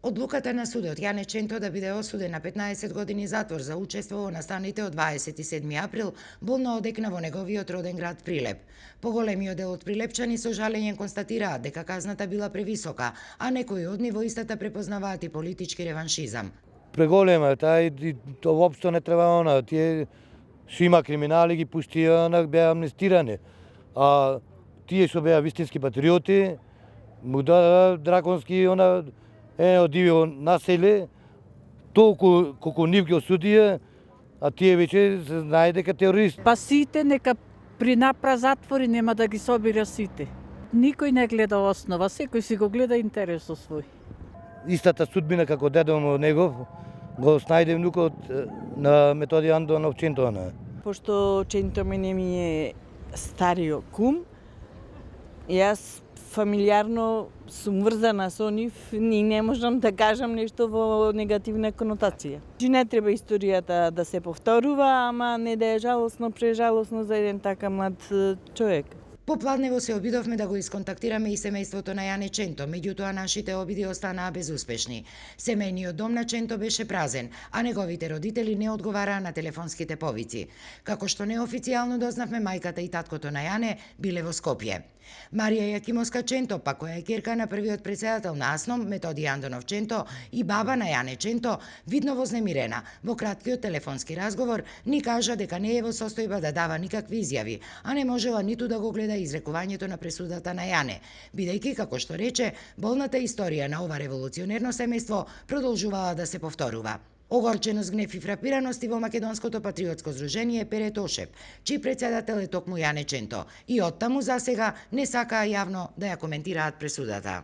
Одлуката на судот Јане Ченто да биде осуден на 15 години затвор за учество во настаните од 27 април болно одекна во неговиот роден град Прилеп. Поголемиот дел од прилепчани со жалење констатираат дека казната била превисока, а некои од нив во истата препознаваат и политички реваншизам. Преголема, тоа воопшто не треба тие што има криминали ги пуштија, беа амнестирани. А тие што беа вистински патриоти, му даде драконски одивио населе, толку колку нив ги осудија, а тие веќе се знае дека терорист. Па сите нека принапра затвори, нема да ги собира сите. Никој не гледа основа, секој си го гледа интересот свој. Истата судбина како дедом негов го снајде внукот на Методи Андонов Ченто. Пошто Ченто мене ми е стариот кум, јас фамилиарно сум врзана со нив и не можам да кажам нешто во негативна конотација. Не треба историјата да се повторува, ама не да е жалосно, прежалосно за еден така млад човек. Попладнево се обидовме да го исконтактираме и семејството на Јане Ченто, меѓутоа нашите обиди останаа безуспешни. Семејниот дом на Ченто беше празен, а неговите родители не одговараа на телефонските повици. Како што неофицијално дознавме, мајката и таткото на Јане биле во Скопје. Марија Јакимовска Ченто, па која е ќерка на првиот претседател на АСНОМ, Методи Андонов Ченто, и баба на Јане Ченто, видно вознемирена, во краткиот телефонски разговор ни кажа дека не е во состојба да дава никакви изјави, а не можела ниту да го гледа изрекувањето на пресудата на Јане, бидејќи, како што рече, болната историја на ова револуционерно семејство продолжувала да се повторува. Огорченост, гнев и фрапираност и во Македонското патриотско здружение Пере Тошев, чиј претседател е токму Јане Ченто, и оттаму засега не сакаа јавно да ја коментираат пресудата.